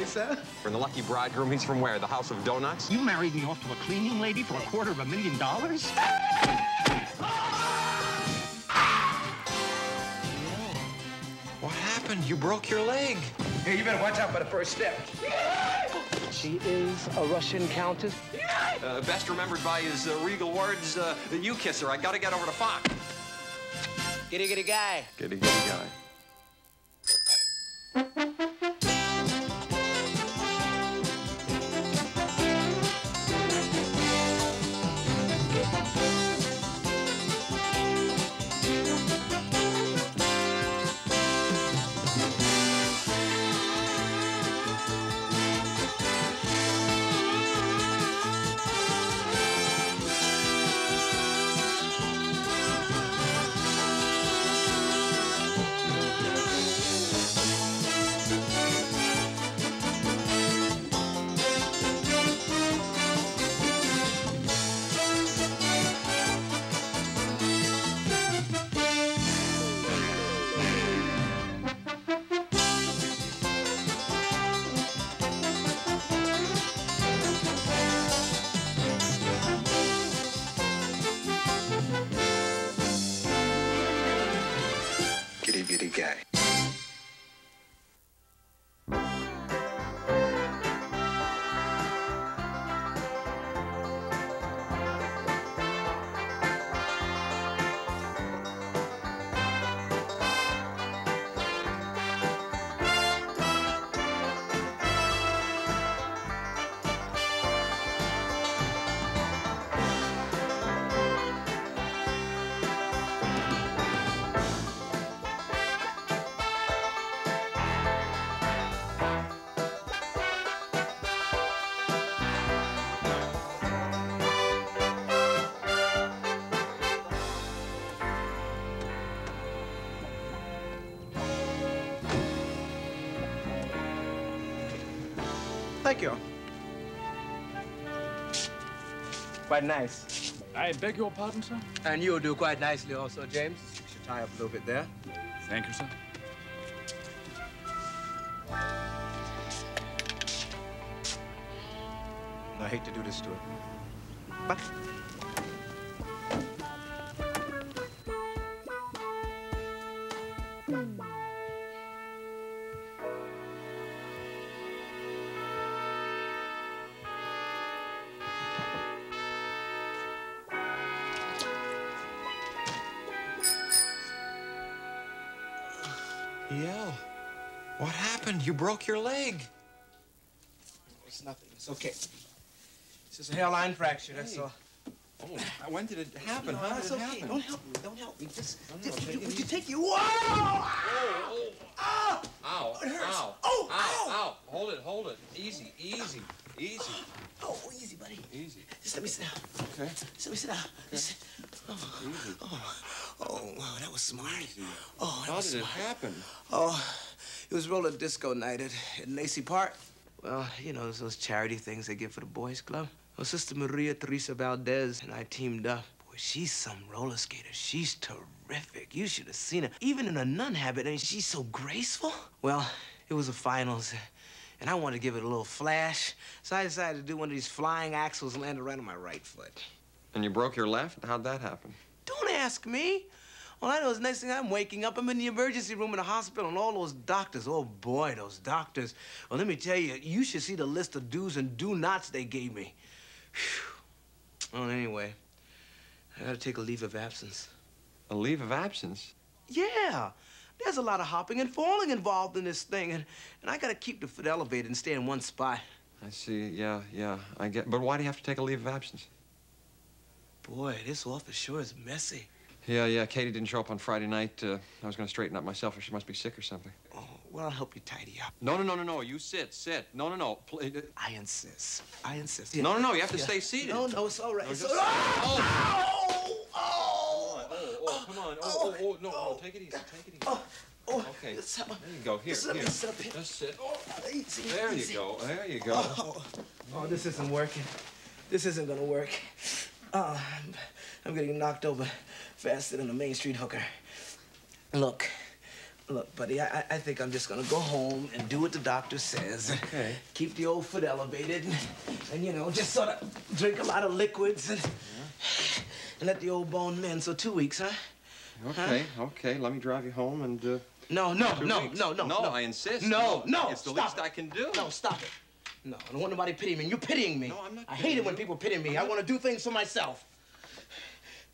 nice, huh? And the lucky bridegroom, he's from where? The House of Donuts? You married me off to a cleaning lady for $250,000? What happened? You broke your leg. Hey, you better watch out for the first step. She is a Russian countess. Best remembered by his regal words, you kiss her. I gotta get over to Fox. Giddy, giddy guy. Giddy, giddy guy. Guy. Thank you. Quite nice. I beg your pardon, sir? And you'll do quite nicely also, James. You should tie up a little bit there. Thank you, sir. I hate to do this to her. But Yell. What happened? You broke your leg. it's nothing. It's okay. It's just a hairline fracture, that's all. Oh, when did it happen? No, How did it's it okay. happen? Don't help me. Don't help me. Just Would you take you? Whoa! Oh, Ah! ow, It hurts. ow, Oh, ow, ow. ow. Hold it. Easy, easy, easy, Oh, easy, buddy. easy. Just let me sit down. Okay. Just let me sit down. Just, oh, Easy. wow, that was smart. Easy. Oh, that How was did it smart. happen? Oh, it was roller disco night at Lacey Park. Well, you know, those charity things they give for the boys' club. Well, Sister Maria Teresa Valdez and I teamed up. Boy, she's some roller skater. She's terrific. You should have seen her. Even in a nun habit, and she's so graceful. Well, it was the finals, and I wanted to give it a little flash, so I decided to do one of these flying axles and landed right on my right foot. And you broke your left? How'd that happen? Don't ask me. All I know is the next thing I'm waking up, I'm in the emergency room in the hospital, and all those doctors, oh boy, those doctors. Well, let me tell you, you should see the list of do's and do-nots they gave me. Whew. Well, anyway, I gotta take a leave of absence. A leave of absence? Yeah, there's a lot of hopping and falling involved in this thing, and I gotta keep the foot elevated and stay in one spot. I see, yeah, I get. But why do you have to take a leave of absence? Boy, this office sure is messy. Yeah, Katie didn't show up on Friday night. I was gonna straighten up myself, or she must be sick or something. Oh, well, I'll help you tidy up. No, you sit. No. I insist. Yeah. No, you have to stay seated. No, it's all right. No, It's just- all right. Oh, come on. No, take it easy. Okay, Just, there you go. Here. Sit up here. Just sit. Easy, There easy. you go. Oh, this isn't working. This isn't gonna work. I'm getting knocked over faster than a Main Street hooker. Look, Look, buddy, I think I'm just gonna go home and do what the doctor says. Okay. Keep the old foot elevated and you know, just sort of drink a lot of liquids and let the old bone mend. So 2 weeks, huh? Okay, okay. Let me drive you home and, No, No, I insist. No. It's the least I can do. No, stop it. No, I don't want nobody pitying me. You're pitying me. No, I'm not I hate it when pitying you. people pity me. I want to do things for myself.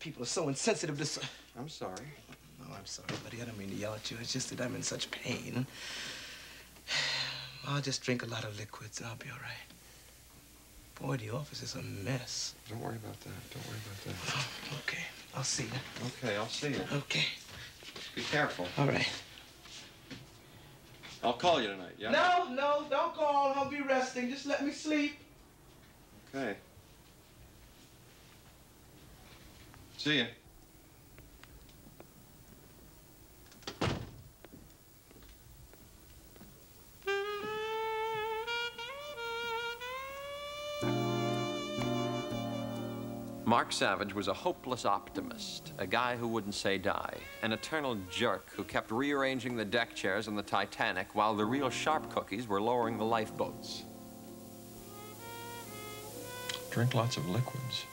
People are so insensitive to... I'm sorry. No, I'm sorry, buddy. I don't mean to yell at you. It's just that I'm in such pain. I'll just drink a lot of liquids and I'll be all right. Boy, the office is a mess. Don't worry about that. Don't worry about that. Oh, okay. I'll see you. Okay, I'll see you. Okay. Be careful. All right. I'll call you tonight, yeah? No, don't call. I'll be resting. Just let me sleep. Okay. See ya. Mark Savage was a hopeless optimist, a guy who wouldn't say die, an eternal jerk who kept rearranging the deck chairs on the Titanic while the real sharp cookies were lowering the lifeboats. Drink lots of liquids.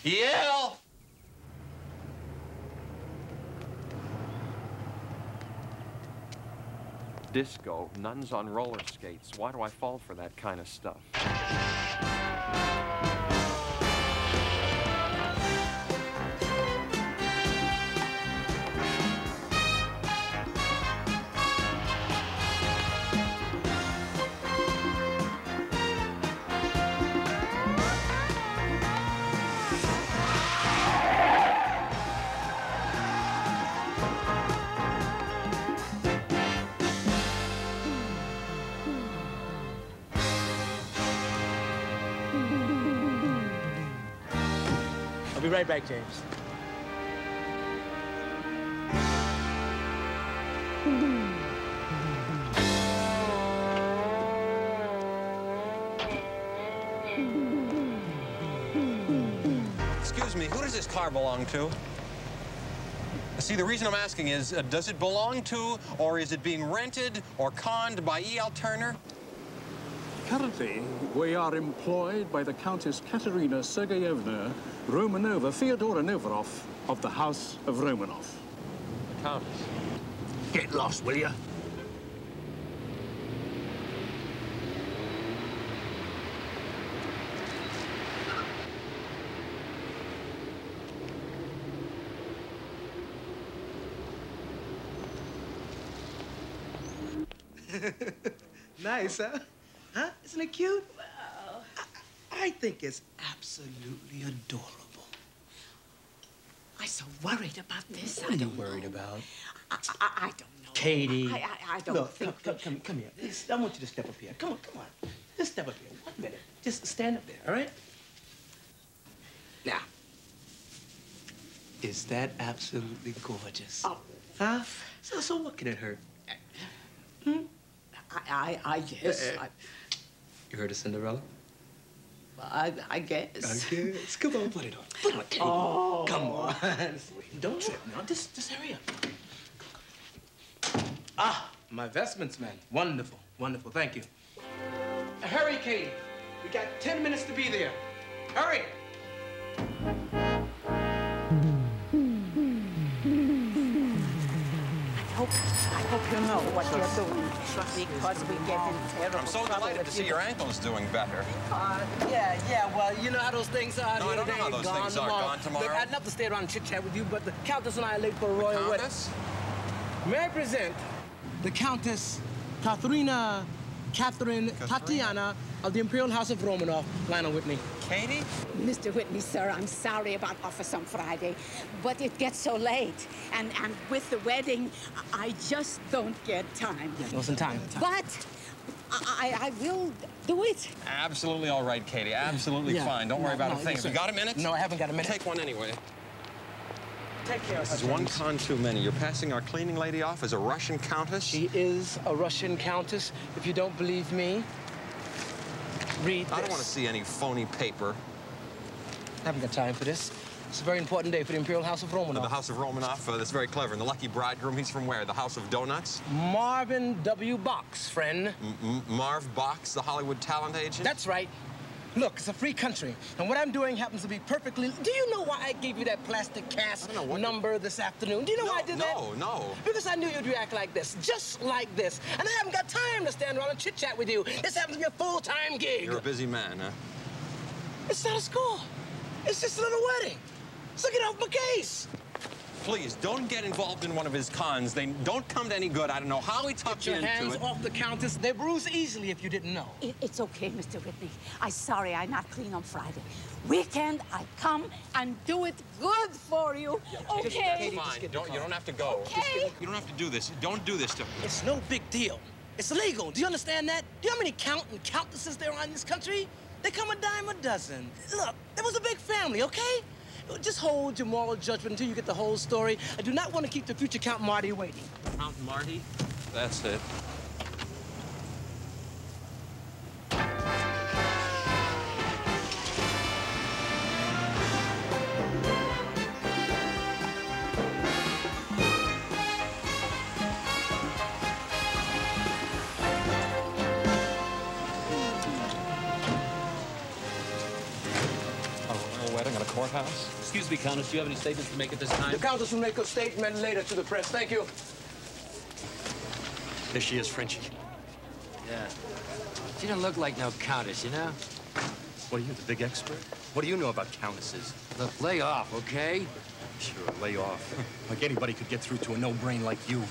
Yell! Disco, nuns on roller skates. Why do I fall for that kind of stuff? I'll be right back, James. Excuse me, who does this car belong to? See, the reason I'm asking is, does it belong to, or is it being rented or conned by E.L. Turner? Currently, we are employed by the Countess Katerina Sergeyevna Romanova Fyodora Novarov of the House of Romanov. The Countess. Get lost, will you? Nice, huh? Huh? Isn't it cute? Wow. I think it's absolutely adorable. I'm so worried about this. What are you worried about? I don't know. Katie. I don't Look, think... come here. I want you to step up here. Come on. Just step up here. 1 minute. Just stand up there, all right? Now, is that absolutely gorgeous? Oh. Huh? So what can it hurt? I guess. You heard of Cinderella? I guess. I guess. Come on, put it on. Put it on, Katie. Oh. Come on. Don't trip now. Just hurry up. Ah, my vestments, man. Wonderful. Wonderful. Thank you. Hurry, Katie. We got 10 minutes to be there. Hurry. I hope you know what you're doing. Because we get in terrible I'm so delighted to see your ankle's doing better. Yeah, well, you know how those things are. No, I don't know how those things are. Gone tomorrow? Look, I'd love to stay around and chit-chat with you, but the Countess and I are late for a royal wedding. Countess? May I present the Countess Catherine Tatiana of the Imperial House of Romanov, Lionel Whitney. Katie? Mr. Whitney, sir, I'm sorry about office on Friday, but it gets so late. And with the wedding, I just don't get time. Yeah, wasn't time. But I will do it. Absolutely all right, Katie. Absolutely fine. Don't worry about a thing. Have you got a minute? No, I haven't got a minute. Take one anyway. Take care of This is one con too many. You're passing our cleaning lady off as a Russian countess? She is a Russian countess. If you don't believe me, read this. I don't want to see any phony paper. I haven't got time for this. It's a very important day for the Imperial House of Romanov. The House of Romanov, that's very clever. And the lucky bridegroom, he's from where? The House of Donuts? Marvin W. Box, friend. Marv Box, the Hollywood talent agent? That's right. Look, it's a free country, and what I'm doing happens to be perfectly... Do you know why I gave you that plastic cast number this afternoon? Do you know why I did that? No. Because I knew you'd react like this, just like this. And I haven't got time to stand around and chit-chat with you. This happens to be a full-time gig. You're a busy man, huh? It's not a score. It's just a little wedding. So get off my case. Please, don't get involved in one of his cons. They don't come to any good. I don't know how he talked you into it. Get your hands off the Countess. They bruise easily if you didn't know. It's okay, Mr. Whitney. I'm sorry I'm not clean on Friday. Weekend, I come and do it good for you. Okay? That's fine. You don't have to go. Okay? You don't have to do this. Don't do this to me. It's no big deal. It's illegal. Do you understand that? Do you know how many count and countesses there are in this country? They come a dime a dozen. Look, there was a big family, okay? Just hold your moral judgment until you get the whole story. I do not want to keep the future Count Marty waiting. Count Marty? That's it. Wedding at a courthouse? Excuse me, Countess, do you have any statements to make at this time? The Countess will make a statement later to the press. Thank you. There she is, Frenchie. Yeah. She don't look like no countess, you know? What are you, the big expert? What do you know about countesses? Look, lay off, okay? Sure, lay off. Like anybody could get through to a no-brain like you.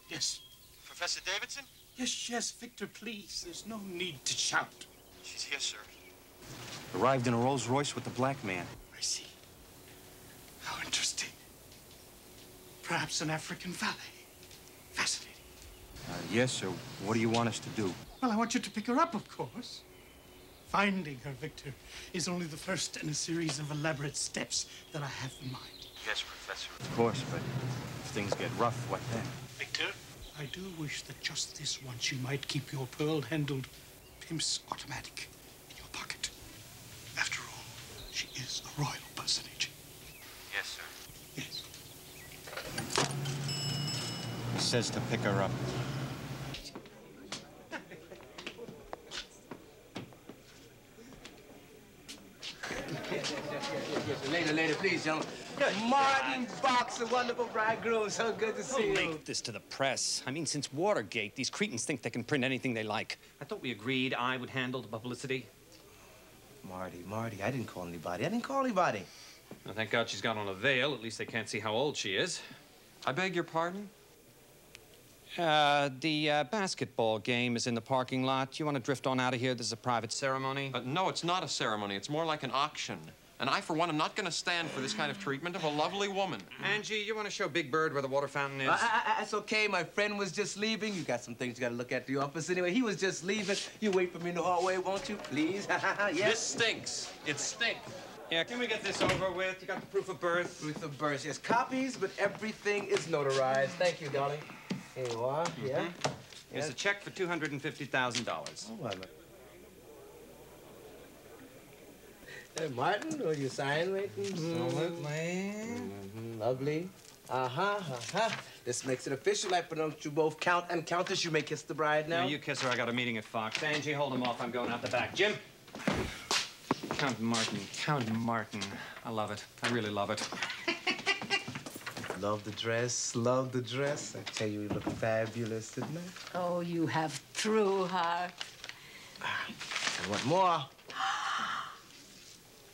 Yes. Professor Davidson? Yes, Victor, please. There's no need to shout. She's here, sir. Arrived in a Rolls Royce with the black man. I see. How interesting. Perhaps an African valet. Fascinating. Yes, sir. What do you want us to do? Well, I want you to pick her up, of course. Finding her, Victor, is only the first in a series of elaborate steps that I have in mind. Yes, Professor. Of course, but if things get rough, what then? Victor, I do wish that just this once you might keep your pearl-handled pimp's automatic in your pocket. After all, she is a royal personage. Yes, sir. Yes. He says to pick her up. Later, please, gentlemen. Martin Box, a wonderful bridegroom. So good to see you. Don't make this to the press. I mean, since Watergate, these cretins think they can print anything they like. I thought we agreed I would handle the publicity. Marty, I didn't call anybody. Well, thank God she's got on a veil. At least they can't see how old she is. I beg your pardon? The basketball game is in the parking lot. You want to drift on out of here? This is a private ceremony. No, it's not a ceremony. It's more like an auction. And I, for one, am not going to stand for this kind of treatment of a lovely woman. Angie, you want to show Big Bird where the water fountain is? That's okay. My friend was just leaving. You got some things you got to look at the office. Anyway, he was just leaving. You wait for me in the hallway, won't you, please? Yes? This stinks. It stinks. Yeah, can we get this over with? You got the proof of birth? Proof of birth, yes. Copies, but everything is notarized. Thank you, darling. Here you are. Yeah. Here's a check for $250,000. Oh, my. Hey, Martin, will you sign right? Absolutely. Lovely. This makes it official. I pronounce you both Count and Countess. You may kiss the bride now. No, you kiss her. I got a meeting at Fox. Angie, hold him off. I'm going out the back. Jim. Count Martin. I love it. I really love it. Love the dress. I tell you, you look fabulous, didn't I? Oh, you have true heart. I want more.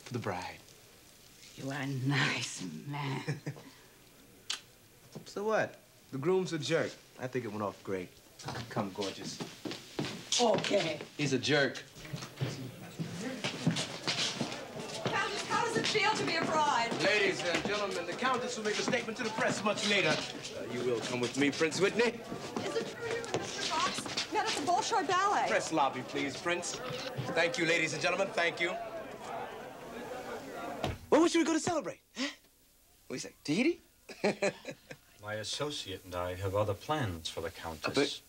For the bride. You are a nice man. So what? The groom's a jerk. I think it went off great. Come, gorgeous. Okay. He's a jerk. Countess, how does it feel to be a bride? Ladies and gentlemen, the Countess will make a statement to the press much later. You will come with me, Prince Whitney. Is it true you and Mr. Fox met at the Bolshoi Ballet? Press lobby, please, Prince. Thank you, ladies and gentlemen. Thank you. Well, what should we go to celebrate? Huh? What do you say, Tahiti? My associate and I have other plans for the Countess.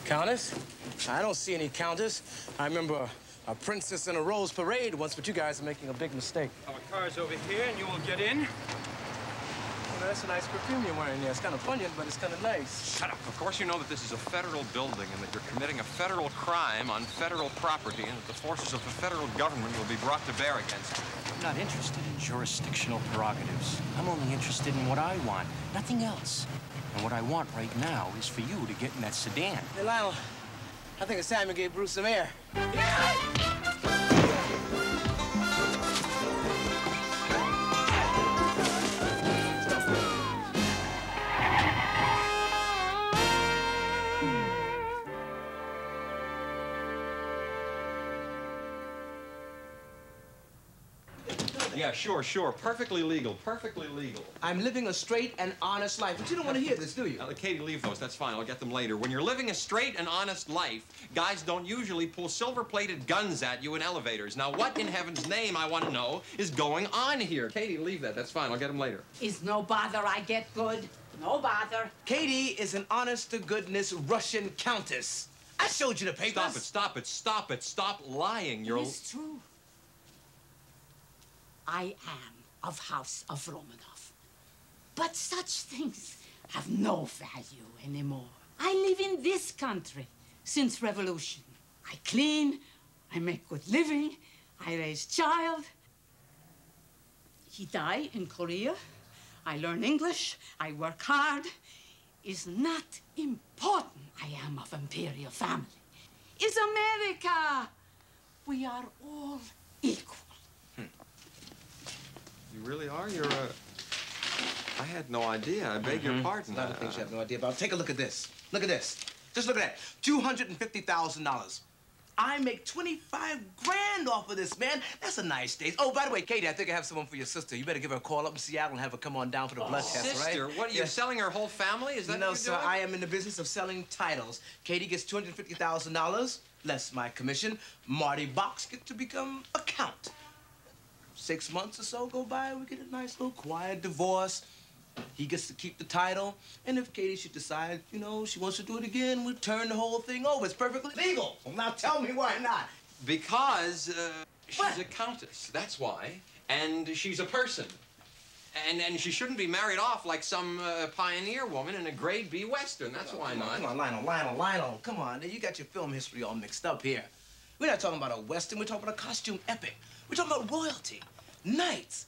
Countess? I don't see any countess. I remember a princess in a rose parade once, but you guys are making a big mistake. Our car's over here, and you will get in. Well, that's a nice perfume you're wearing there. It's kind of pungent, but it's kind of nice. Shut up. Of course you know that this is a federal building and that you're committing a federal crime on federal property and that the forces of the federal government will be brought to bear against you. I'm not interested in jurisdictional prerogatives. I'm only interested in what I want, nothing else. And what I want right now is for you to get in that sedan. Hey, Lionel, I think it's time to give Bruce some air. Yeah, sure. Perfectly legal. Perfectly legal. I'm living a straight and honest life. But you don't want to hear this, do you? Katie, leave those. That's fine. I'll get them later. When you're living a straight and honest life, guys don't usually pull silver-plated guns at you in elevators. Now, what in heaven's name, I want to know, is going on here? Katie, leave that. That's fine. I'll get them later. Is no bother I get good. No bother. Katie is an honest-to-goodness Russian countess. I showed you the papers. Stop it. Stop lying. It is true. I am of House of Romanov. But such things have no value anymore. I live in this country since revolution. I clean, I make good living, I raise child. He die in Korea. I learn English, I work hard. It's not important I am of imperial family. It's America. We are all equal. You really are? I had no idea. I beg your pardon. A lot of things you have no idea about. Take a look at this. Look at this. Just look at that. $250,000. I make 25 grand off of this, man. That's a nice day. Oh, by the way, Katie, I think I have someone for your sister. You better give her a call up in Seattle and have her come on down for the blood test, right? Sister? What, are you selling her whole family? Is that what No, you're sir. doing? I am in the business of selling titles. Katie gets $250,000, less my commission. Marty Box gets to become a count. 6 months or so go by, we get a nice little quiet divorce. He gets to keep the title. And if Katie should decide, you know, she wants to do it again, we turn the whole thing over. It's perfectly legal. Well, now tell me why not. Because she's a countess. That's why. And she's a person. And she shouldn't be married off like some pioneer woman in a grade B Western. That's why not. Come on, Lionel. Come on. You got your film history all mixed up here. We're not talking about a Western. We're talking about a costume epic. We're talking about royalty, knights,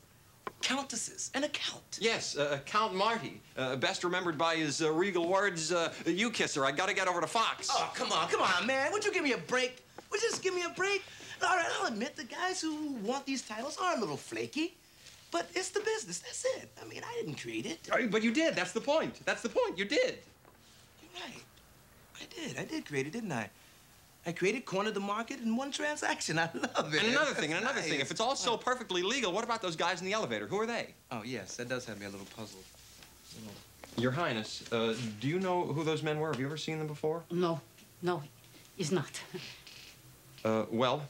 countesses, and a count. Yes, Count Marty, best remembered by his regal words, "You kiss her, I gotta get over to Fox." Oh, come on, man. Would you give me a break? Would you just give me a break? All right, I'll admit the guys who want these titles are a little flaky, but it's the business. That's it. I mean, I didn't create it. But you did. That's the point. You did. You're right. I did create it, didn't I? I created, cornered the market in one transaction. I love it. And another thing, if it's all so perfectly legal, what about those guys in the elevator? Who are they? Oh, yes, that does have me a little puzzled. Your Highness, do you know who those men were? Have you ever seen them before? No, it's not. Well,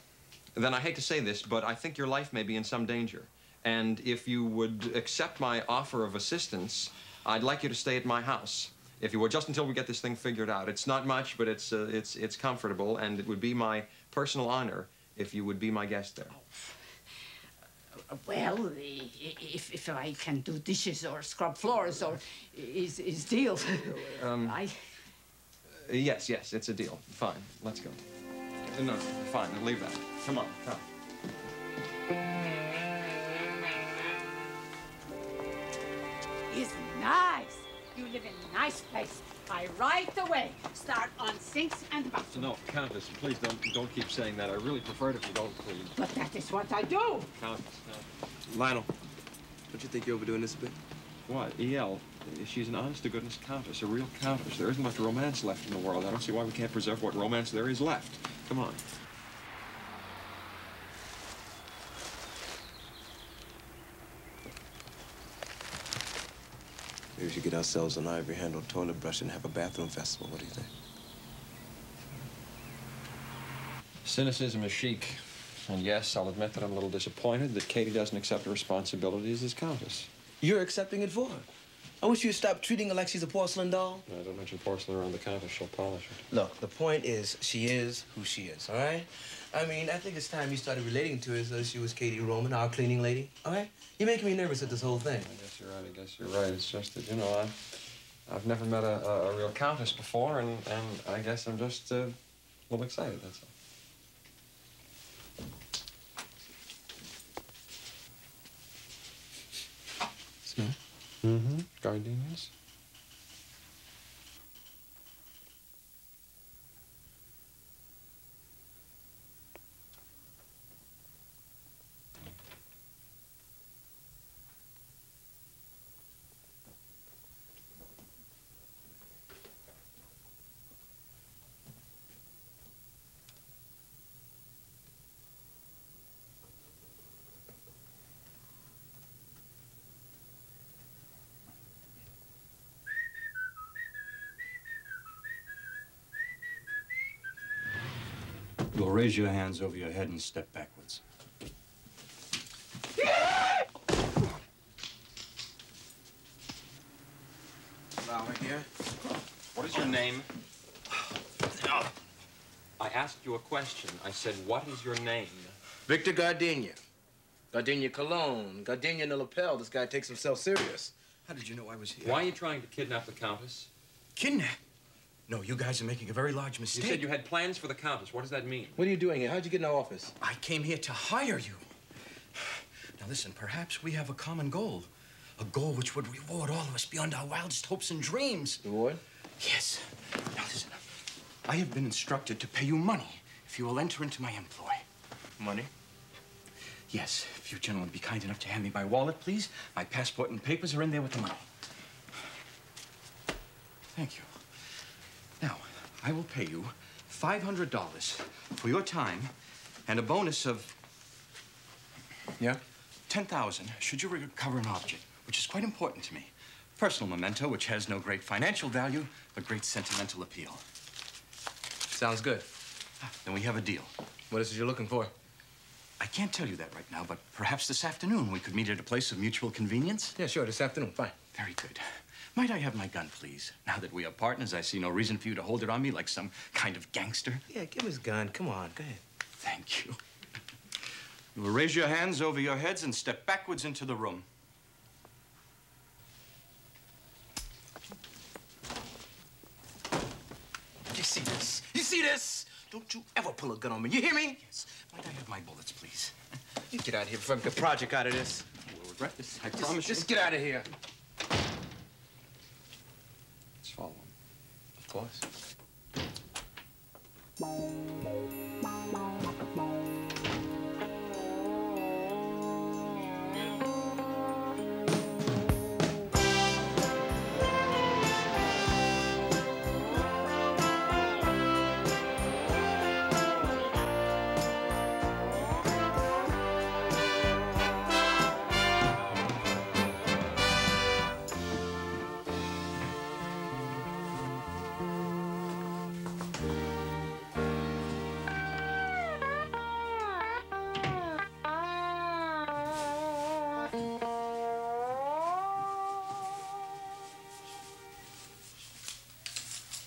then I hate to say this, but I think your life may be in some danger. And if you would accept my offer of assistance, I'd like you to stay at my house. If you would, just until we get this thing figured out. It's not much, but it's comfortable, and it would be my personal honor if you would be my guest there. Well, if I can do dishes or scrub floors or is deal. Yes, it's a deal. Fine, let's go. No, fine, leave that. Come on, come. It's nice. You live in a nice place. I right away start on sinks and bathrooms. No, Countess, please don't keep saying that. I really prefer it if you don't, please. But that is what I do. Countess, Lionel, don't you think you're overdoing this a bit? What? E.L., she's an honest-to-goodness countess, a real countess. There isn't much romance left in the world. I don't see why we can't preserve what romance there is left. Come on. Maybe we should get ourselves an ivory-handled toilet brush and have a bathroom festival. What do you think? Cynicism is chic. And yes, I'll admit that I'm a little disappointed that Katie doesn't accept her responsibilities as countess. You're accepting it for her. I wish you'd stop treating her like she's a porcelain doll. No, don't mention porcelain around the counter. She'll polish it. Look, the point is, she is who she is, all right? I mean, I think it's time you started relating to her as though she was Katie Roman, our cleaning lady, all right? You're making me nervous at this whole thing. I guess you're right. It's just that, you know, I've never met a real countess before, and I guess I'm just a little excited, that's all. Smell? Mm-hmm. Gardenias. You'll raise your hands over your head and step backwards. Flower here. What is your name? I asked you a question. I said, what is your name? Victor Gardenia. Gardenia Cologne. Gardenia in the lapel. This guy takes himself serious. How did you know I was here? Why are you trying to kidnap the Countess? Kidnap? No, you guys are making a very large mistake. You said you had plans for the Countess. What does that mean? What are you doing here? How'd you get in our office? I came here to hire you. Now listen, perhaps we have a common goal. A goal which would reward all of us beyond our wildest hopes and dreams. Reward? Yes. Now listen, I have been instructed to pay you money if you will enter into my employ. Money? Yes. If you gentlemen be kind enough to hand me my wallet, please. My passport and papers are in there with the money. Thank you. Now, I will pay you $500 for your time and a bonus of... Yeah? $10,000 should you recover an object, which is quite important to me. Personal memento, which has no great financial value, but great sentimental appeal. Sounds good. Then we have a deal. What is it you're looking for? I can't tell you that right now, but perhaps this afternoon we could meet at a place of mutual convenience. Yeah, sure, this afternoon. Fine. Very good. Might I have my gun, please? Now that we are partners, I see no reason for you to hold it on me like some kind of gangster. Yeah, give his gun. Come on, go ahead. Thank you. You will raise your hands over your heads and step backwards into the room. You see this? You see this? Don't you ever pull a gun on me. You hear me? Yes. Might I have my bullets, please? You get out of here before I make a project out of this. You will regret this, I promise you. Just get out of here. Let's follow him. Of course.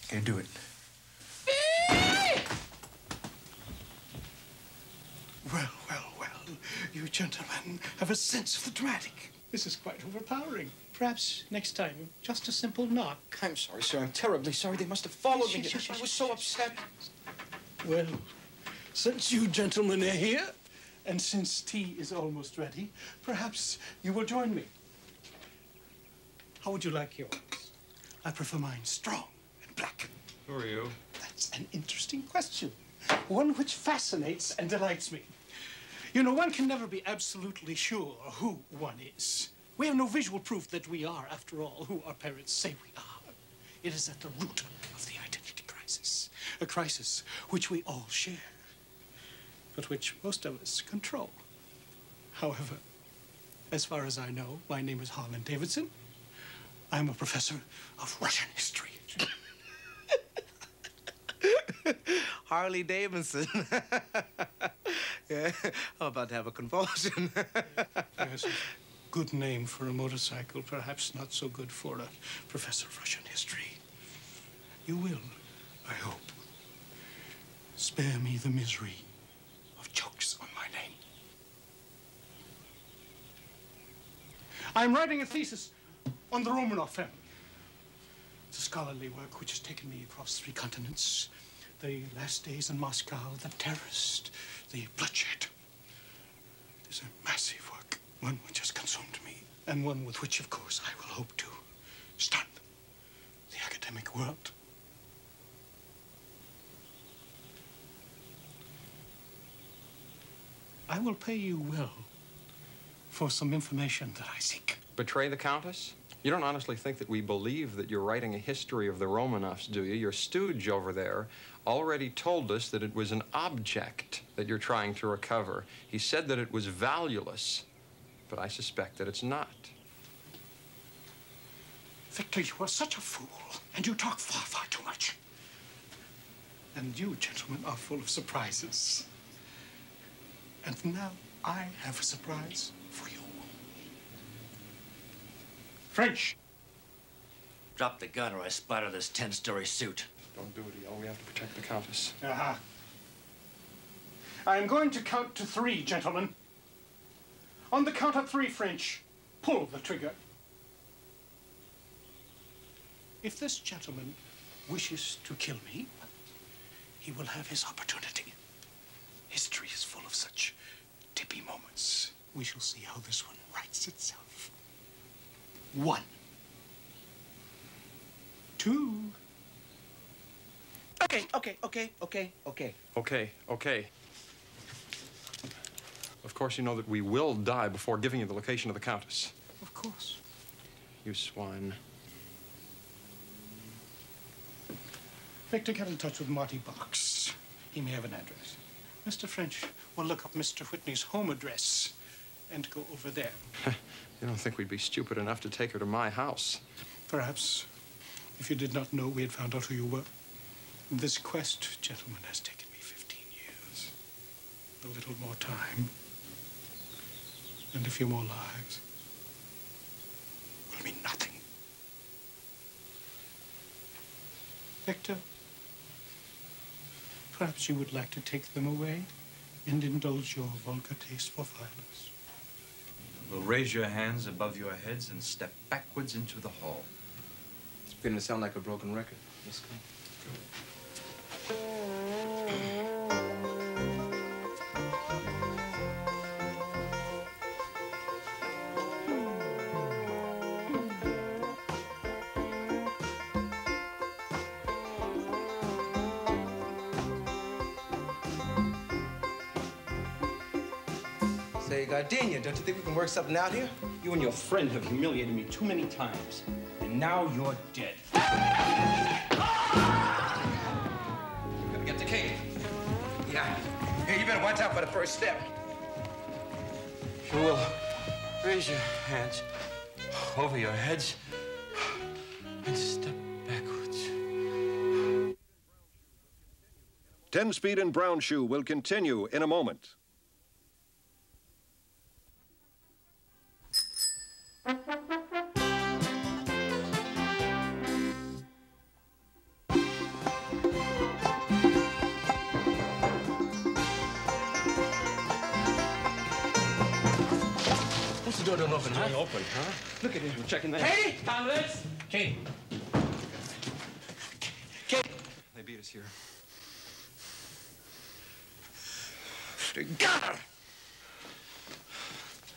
Can't do it. Well, well, well. You gentlemen have a sense of the dramatic. This is quite overpowering. Perhaps next time, just a simple knock. I'm sorry, sir. I'm terribly sorry. They must have followed me. I was so upset. Well, since you gentlemen are here, and since tea is almost ready, perhaps you will join me. How would you like yours? I prefer mine strong and black. Who are you? That's an interesting question. One which fascinates and delights me. You know, one can never be absolutely sure who one is. We have no visual proof that we are, after all, who our parents say we are. It is at the root of the identity crisis. A crisis which we all share, but which most of us control. However, as far as I know, my name is Harlan Davidson. I'm a professor of Russian history. Harley Davidson. Yeah, I'm about to have a convulsion. Yes. good name for a motorcycle, perhaps not so good for a professor of Russian history. You will, I hope, spare me the misery of jokes on my name. I'm writing a thesis on the Romanov family. It's a scholarly work which has taken me across 3 continents. The last days in Moscow, the terrorist, the bloodshed. It is a massive work, one which has consumed me, and one with which, of course, I will hope to stun the academic world. I will pay you well for some information that I seek. Betray the Countess? You don't honestly think that we believe that you're writing a history of the Romanovs, do you? Your stooge over there already told us that it was an object that you're trying to recover. He said that it was valueless, but I suspect that it's not. Victor, you are such a fool, and you talk far, far too much. And you, gentlemen, are full of surprises. And now I have a surprise for you. French. Drop the gun or I splatter this 10-story suit. Don't do it, E.O. We have to protect the Countess. Uh-huh. I'm going to count to 3, gentlemen. On the count of 3, French, pull the trigger. If this gentleman wishes to kill me, he will have his opportunity. History is full of such tippy moments. We shall see how this one writes itself. 1, 2. Okay. Okay. Of course, you know that we will die before giving you the location of the Countess. Of course. You swine. Victor, get in touch with Marty Box. He may have an address. Mr. French will look up Mr. Whitney's home address and go over there. You don't think we'd be stupid enough to take her to my house? Perhaps, if you did not know we had found out who you were. This quest, gentlemen, has taken me 15 years. A little more time and a few more lives will mean nothing. Victor, perhaps you would like to take them away and indulge your vulgar taste for violence. Well, raise your hands above your heads and step backwards into the hall. It's beginning to sound like a broken record. Let's go. Say, Gardenia, don't you think we can work something out here? You and your friend have humiliated me too many times, and now you're dead. Gotta get to Kate. Yeah. Hey, you better watch out for the first step. You will raise your hands over your heads and step backwards. Tenspeed and Brown Shoe will continue in a moment. What's the door don't open, huh? Open, huh? Look at him. We're checking that. Katie! Convicts! Katie. Kate! They beat us here. They got her!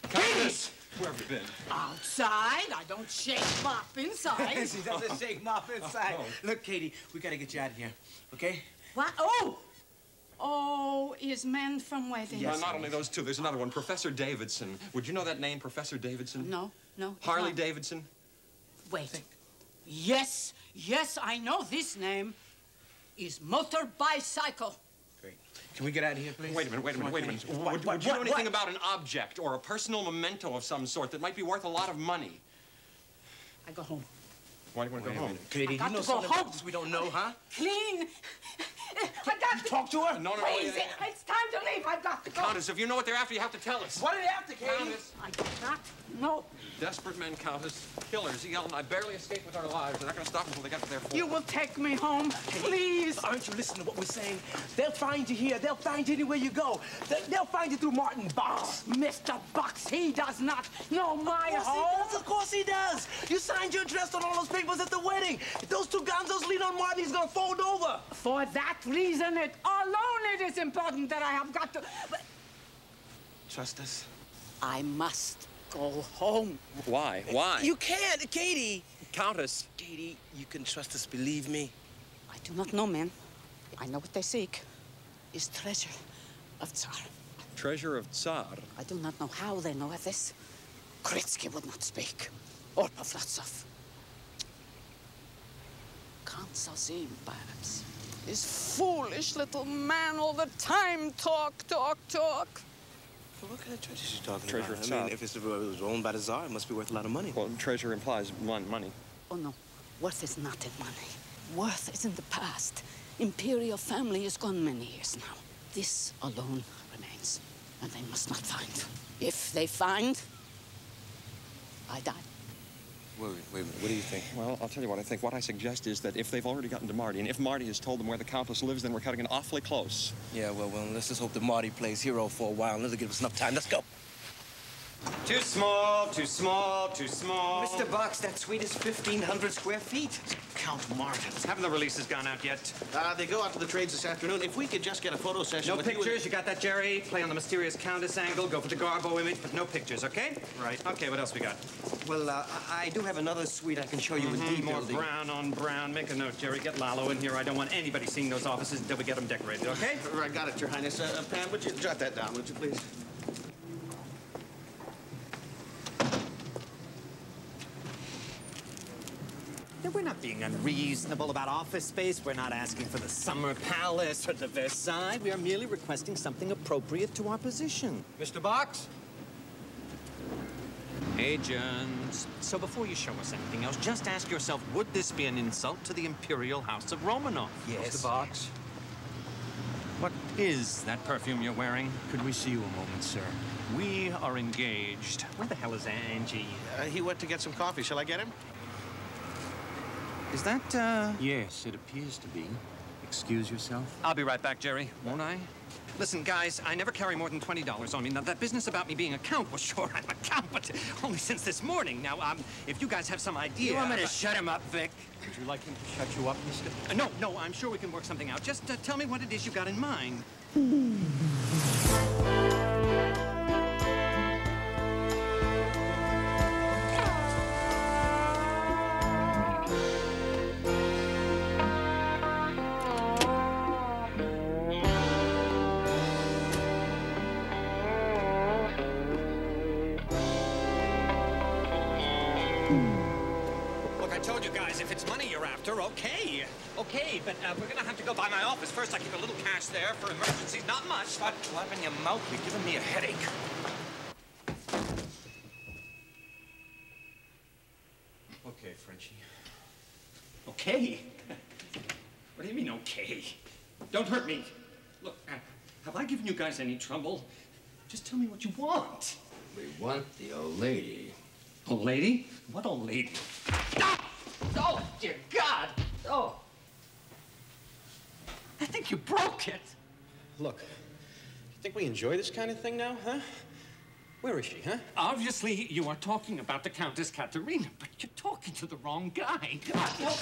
Countess! Where have you been? Outside. I don't shake mop inside. She doesn't shake mop inside. Look, Katie, we gotta get you out of here, okay? What? Oh, is men from weddings? Yes. Not only those two, there's another one, Professor Davidson. Would you know that name, Professor Davidson? No. Harley Davidson? Wait. Yes, I know this name. Is motor bicycle. Great. Can we get out of here, please? Wait a minute. Would you know anything about an object or a personal memento of some sort that might be worth a lot of money? I go home. Why do you want to go home? Katie, you know something about this we don't know, huh? Clean. I got to talk to her. No. Please, it's time to leave. I've got to go. Countess, if you know what they're after, you have to tell us. What are they after, Katie? Countess. I cannot. No. Desperate men, Countess. Killers. He yelled, I barely escaped with our lives. They're not going to stop until they get to their fort. You will take me home, please. Aren't you listening to what we're saying? They'll find you here. They'll find you anywhere you go. They'll find you through Martin Box. Mr. Bucks, he does not know my home. Of course he does. You signed your address on all those papers at the wedding. If those two gonzos lean on Martin, he's going to fold over. For that reason, it is important that I have got to... But trust us. I must go home. Why? Why? You can't, Katie. Countess. Katie, you can trust us, believe me. I do not know, men. I know what they seek is treasure of Tsar. Treasure of Tsar? I do not know how they know of this. Kritsky would not speak. Or Pavlovtsov. Kansalzim, perhaps. This foolish little man all the time talk. Well, what kind of treasure is she talking Treasure about? of I mean, Tsar. if it was owned by the Tsar, it must be worth a lot of money. Well, treasure implies money. Oh, no. Worth is not in money. Worth is in the past. Imperial family is gone many years now. This alone remains, and they must not find. If they find, I die. Wait a minute. What do you think? Well, I'll tell you what I think. What I suggest is that if they've already gotten to Marty, and if Marty has told them where the Countess lives, then we're cutting it awfully close. Yeah, well, let's just hope that Marty plays hero for a while, and it'll give us enough time. Let's go. Too small, too small, too small. Mr. Box, that suite is 1,500 square feet. Count Martin. Haven't the releases gone out yet? They go out to the trades this afternoon. If we could just get a photo session No with pictures? You got that, Jerry? Play on the mysterious Countess angle, go for the Garbo image, but no pictures, okay? Right. Okay, what else we got? Well, I do have another suite I can show you in More detail. brown on brown. Make a note, Jerry. Get Lalo in here. I don't want anybody seeing those offices until we get them decorated, okay? Right, got it, Your Highness. Pam, would you jot that down, would you, please? We're not being unreasonable about office space. We're not asking for the Summer Palace or the Versailles. We are merely requesting something appropriate to our position. Mr. Box? Agents. So before you show us anything else, just ask yourself, would this be an insult to the Imperial House of Romanov? Yes. Mr. Box? What is that perfume you're wearing? Could we see you a moment, sir? We are engaged. Where the hell is Angie? He went to get some coffee. Shall I get him? Is that, Yes, it appears to be. Excuse yourself. I'll be right back, Jerry, won't I? Listen, guys, I never carry more than $20 on me. Now, that business about me being a count, well, sure, I'm a count, but only since this morning. Now, if you guys have some idea... You want me to shut him up, Vic? Would you like him to shut you up, mister? No, I'm sure we can work something out. Just tell me what it is you got in mind. If it's money you're after, okay, but we're gonna have to go by my office. First, I keep a little cash there for emergencies, not much. Stop flapping your mouth. You're giving me a headache. Okay, Frenchie. Okay? What do you mean, okay? Don't hurt me. Look, have I given you guys any trouble? Just tell me what you want. We want the old lady. Old lady? What old lady? Ah! Oh, dear God! Oh. I think you broke it. Look, you think we enjoy this kind of thing now, huh? Where is she, huh? Obviously, you are talking about the Countess Katerina, but you're talking to the wrong guy. God, no,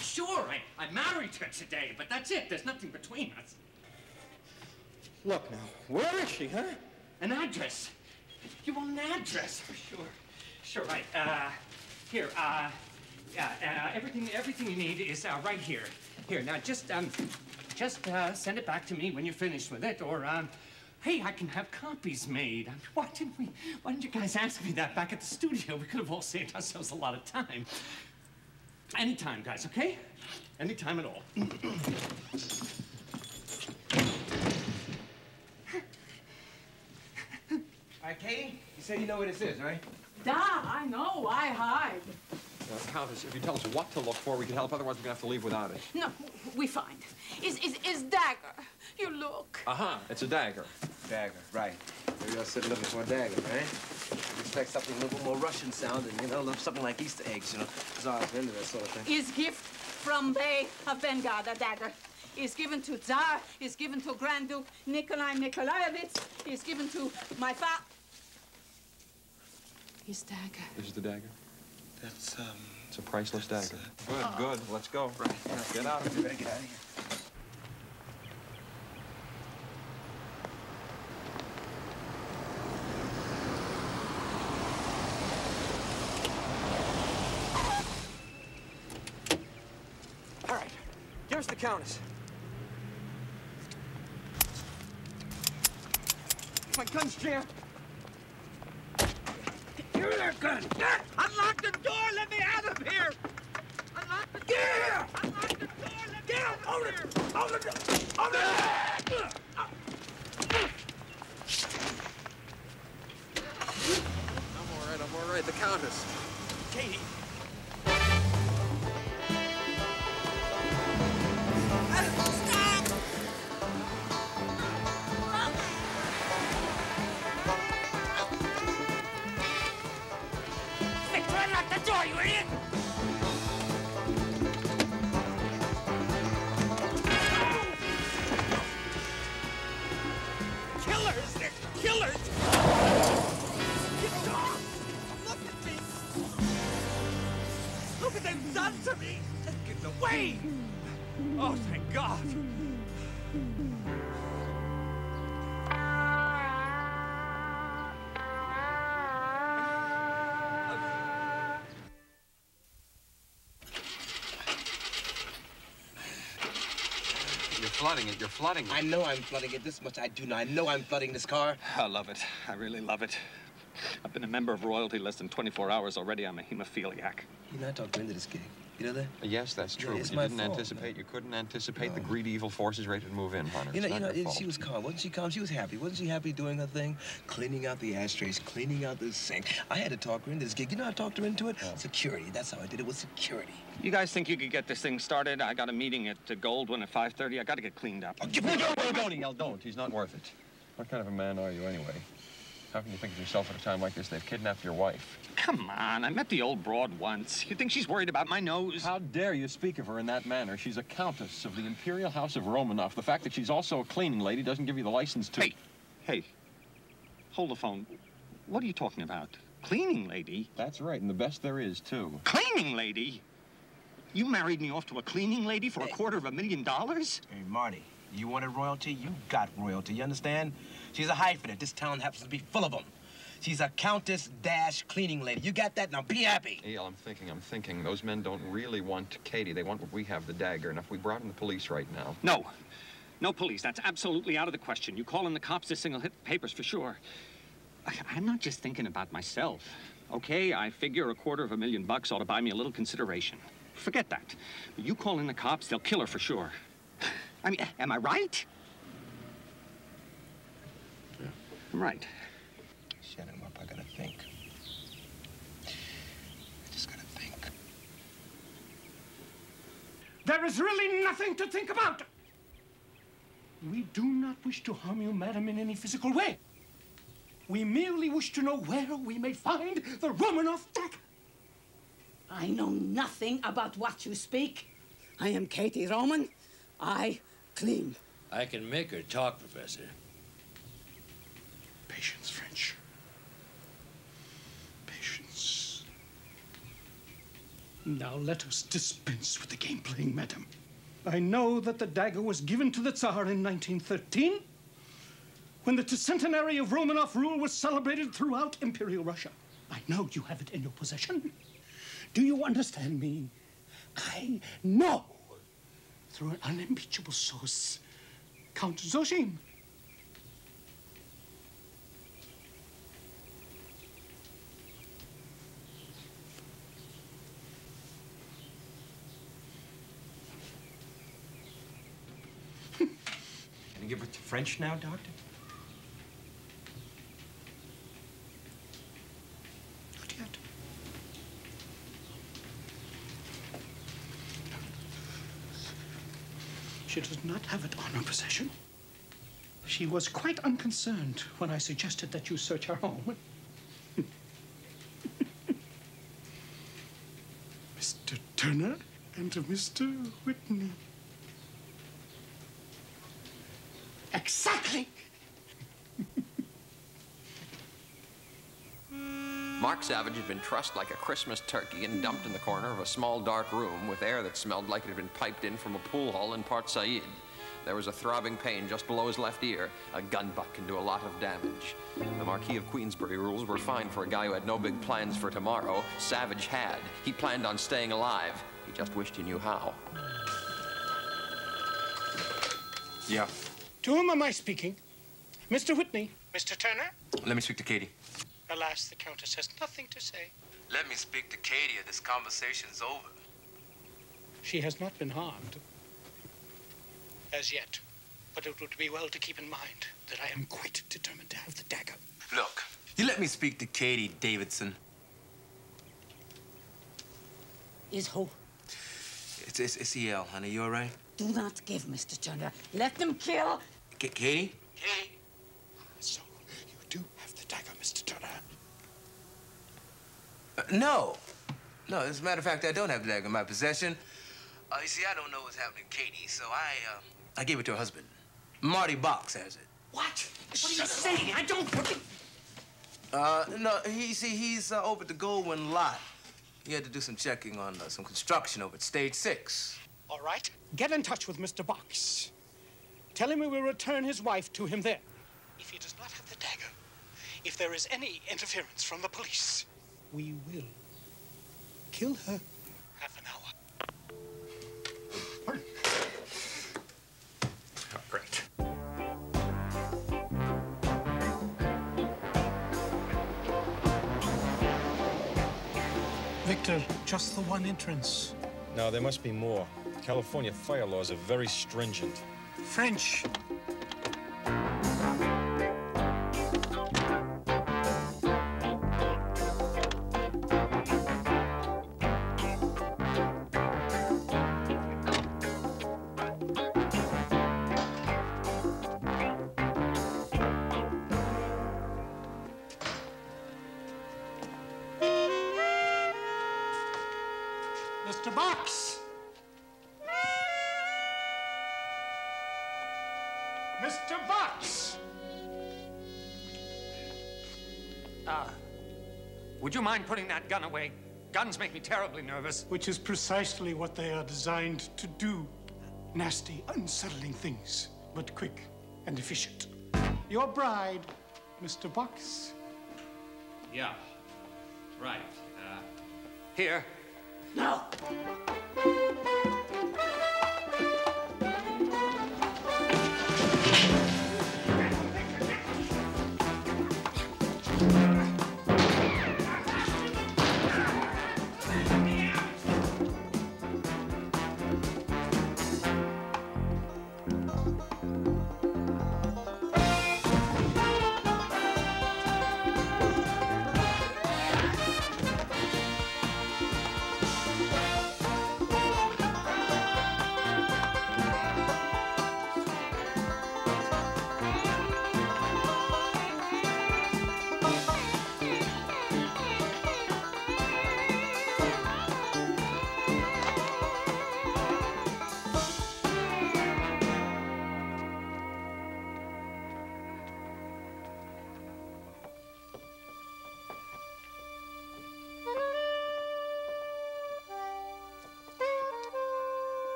sure, I married her today, but that's it. There's nothing between us. Look now, where is she, huh? An address. You want an address? Sure, right. Here, everything you need is right here. Here, now just send it back to me when you're finished with it, or hey, I can have copies made. Why didn't you guys ask me that back at the studio? We could have all saved ourselves a lot of time. Anytime, guys, okay? Anytime at all. All right, Katie, you said you know where this is, right? Da, I know. I hide. Countess, if you tell us what to look for, we can help. Otherwise, we're going to have to leave without it. No, we find. Is dagger. You look. It's a dagger. Dagger, right. Maybe I'll sit looking for a dagger, right? Expect something a little more Russian sounding, you know, something like Easter eggs, you know. Czar's into that sort of thing. Is gift from Bey of Bengal, the dagger. Is given to Tsar, is given to Grand Duke Nikolai Nikolaevich, is given to my father. His dagger. This is the dagger? That's, It's a priceless dagger. Good. Let's go. Right. Get out of You here. better get out of here. All right. Give us the Countess. My gun's jammed. Give me that gun! Unlock the door! Let me out of here! Unlock the door! Unlock the door! Let me out of here! Open it! Open it! I'm all right. The Countess. Katie! Unlock the door, you idiot! Killers! They're killers! Get off! Look at me! Look what they've done to me! Get away! Oh, thank God! You're flooding it. I know I'm flooding it. This much I do know. I know I'm flooding this car. I love it. I really love it. I've been a member of royalty less than 24 hours already. I'm a hemophiliac. You know, I talked her into this gig. You know that? Yes, that's true. Yeah, it's But my you didn't fault, anticipate. You couldn't anticipate the greedy, evil forces ready to move in, Hunter. You It's know, not your fault. she was calm. Wasn't she calm? She was happy. Wasn't she happy doing her thing? Cleaning out the ashtrays, cleaning out the sink. I had to talk her into this gig. You know how I talked her into it? Security. That's how I did it, with security. You guys think you could get this thing started? I got a meeting at Goldwyn at 5:30. I got to get cleaned up. Don't. He's not worth it. What kind of a man are you, anyway? How can you think of yourself at a time like this? They've kidnapped your wife. Come on, I met the old broad once. You think she's worried about my nose? How dare you speak of her in that manner? She's a countess of the Imperial House of Romanov. The fact that she's also a cleaning lady doesn't give you the license to... Hey, hold the phone. What are you talking about? Cleaning lady? That's right, and the best there is, too. Cleaning lady? You married me off to a cleaning lady for $250,000? Hey, Marty, you wanted royalty? You got royalty, you understand? She's a hyphenate. This town happens to be full of them. She's a countess-cleaning lady. You got that? Now be happy. Neil, I'm thinking. Those men don't really want Katie. They want what we have, the dagger. And if we brought in the police right now... No. No police. That's absolutely out of the question. You call in the cops, this thing will hit the papers for sure. I'm not just thinking about myself. Okay, I figure $250,000 ought to buy me a little consideration. Forget that. But you call in the cops, they'll kill her for sure. I mean, am I right? Yeah. I'm right. Shut him up. I gotta think. I just gotta think. There is really nothing to think about. We do not wish to harm you, madam, in any physical way. We merely wish to know where we may find the Romanov dagger. I know nothing about what you speak. I am Katie Roman. I clean. I can make her talk, Professor. Patience, French. Patience. Now let us dispense with the game playing, madam. I know that the dagger was given to the Tsar in 1913, when the centenary of Romanov rule was celebrated throughout Imperial Russia. I know you have it in your possession. Do you understand me? I know, through an unimpeachable source, Count Zosim. Can you give it to French now, Doctor? She does not have it on her possession. She was quite unconcerned when I suggested that you search her home. Mr. Turner and Mr. Whitney. Exactly! Mark Savage had been trussed like a Christmas turkey and dumped in the corner of a small dark room with air that smelled like it had been piped in from a pool hall in Port Said. There was a throbbing pain just below his left ear. A gun butt can do a lot of damage. The Marquis of Queensberry rules were fine for a guy who had no big plans for tomorrow. Savage had. He planned on staying alive. He just wished he knew how. Yeah. To whom am I speaking? Mr. Whitney? Mr. Turner? Let me speak to Katie. Alas, the Countess has nothing to say. Let me speak to Katie or this conversation's over. She has not been harmed. As yet. But it would be well to keep in mind that I am quite determined to have the dagger. Look, you let me speak to Katie Davidson. Is who? It's E.L., honey. You all right? Do not give Mr. Turner. Let them kill. Katie? Katie? So, you do have the dagger, Mr. Turner? No. No, as a matter of fact, I don't have the dagger in my possession. You see, I don't know what's happening to Katie, so I gave it to her husband. Marty Box has it. What? What are you saying? I don't... No, he's over at the Goldwyn lot. He had to do some checking on some construction over at Stage 6. All right. Get in touch with Mr. Box. Tell him we will return his wife to him there. If he does not have the dagger, if there is any interference from the police, we will kill her. Half an hour. Oh, great. Victor, just the one entrance. No, there must be more. California fire laws are very stringent. French. Mr. Box! Mr. Box! Would you mind putting that gun away? Guns make me terribly nervous. Which is precisely what they are designed to do. Nasty, unsettling things, but quick and efficient. Your bride, Mr. Box. Yeah, right. Here. No!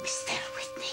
Mr. Whitney.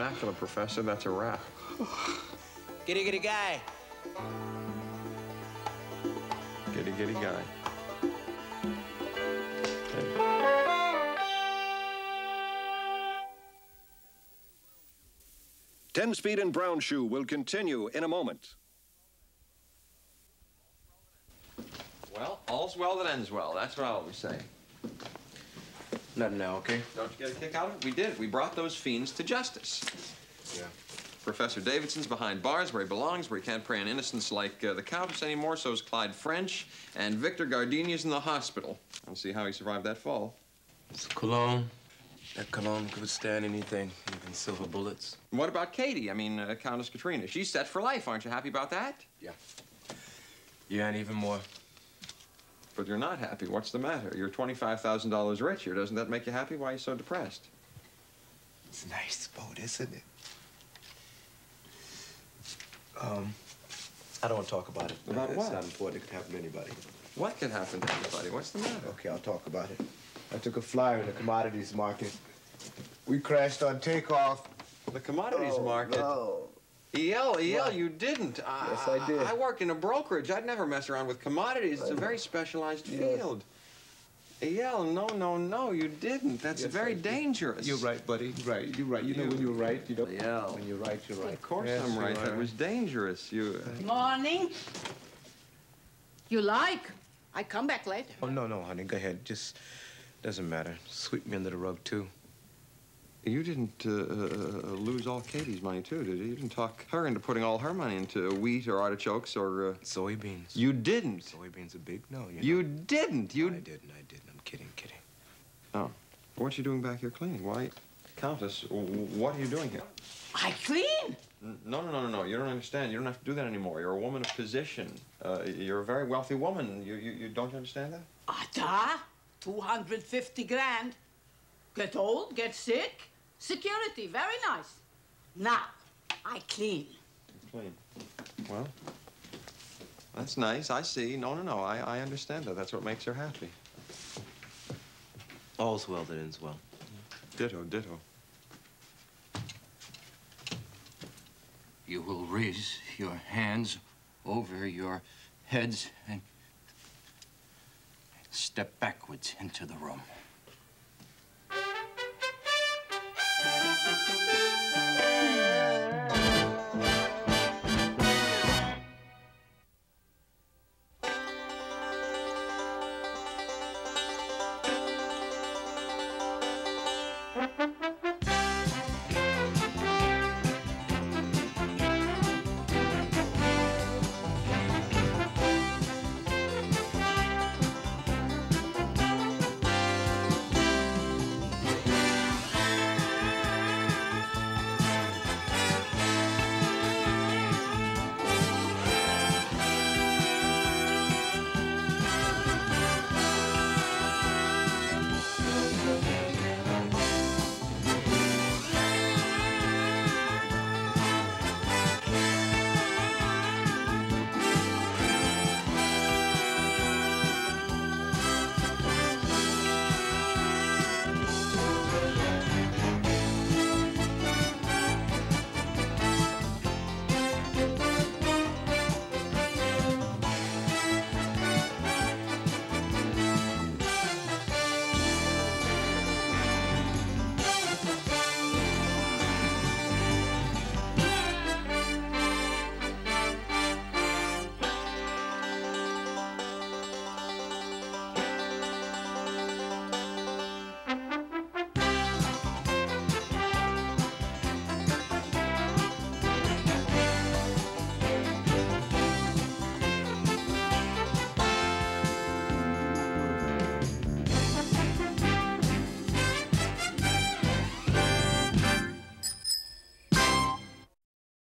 spectacular, Professor. That's a wrap. Giddy, giddy guy. Giddy, giddy guy. Tenspeed and Brown Shoe will continue in a moment. Well, all's well that ends well. That's what I always say. Nothing now, okay? Don't you get a kick out of it? We did. We brought those fiends to justice. Yeah. Professor Davidson's behind bars where he belongs, where he can't prey on innocents like the Countess anymore. So is Clyde French. And Victor Gardenia's in the hospital. I'll see how he survived that fall. It's cologne. That cologne could withstand anything, even silver bullets. And what about Katie? I mean, Countess Katrina. She's set for life. Aren't you happy about that? Yeah. Yeah, and even more. But you're not happy. What's the matter? You're $25,000 richer. Doesn't that make you happy? Why are you so depressed? It's a nice boat, isn't it? I don't want to talk about it. About what? It's not important. It could happen to anybody. What could happen to anybody? What's the matter? Okay, I'll talk about it. I took a flyer in the commodities market. We crashed on takeoff. The commodities market? No. E.L., you didn't. Yes, I did. I work in a brokerage. I'd never mess around with commodities. It's a very specialized field. E.L., no, you didn't. That's very dangerous. You're right, buddy. Right, you're right. You know when you're right. You know. Yeah. When you're right, you're right. Of course Yes, I'm right. you That are. was dangerous. You. Morning. You like? I come back later. Oh, no, honey. Go ahead. Just doesn't matter. Sweep me under the rug, too. You didn't lose all Katie's money, too, did you? You didn't talk her into putting all her money into wheat or artichokes or... Soybeans. You didn't? Soybeans are big? No, You didn't? I didn't. I'm kidding. Oh. What you doing back here cleaning? Why? Countess, what are you doing here? I clean. No. You don't understand. You don't have to do that anymore. You're a woman of position. You're a very wealthy woman. You don't understand that? Ata, 250 grand. Get old, get sick. Security, very nice. Now, I clean. Clean. Well, that's nice. I see. No. I understand that. That's what makes her happy. All's well that ends well. Ditto. You will raise your hands over your heads and step backwards into the room.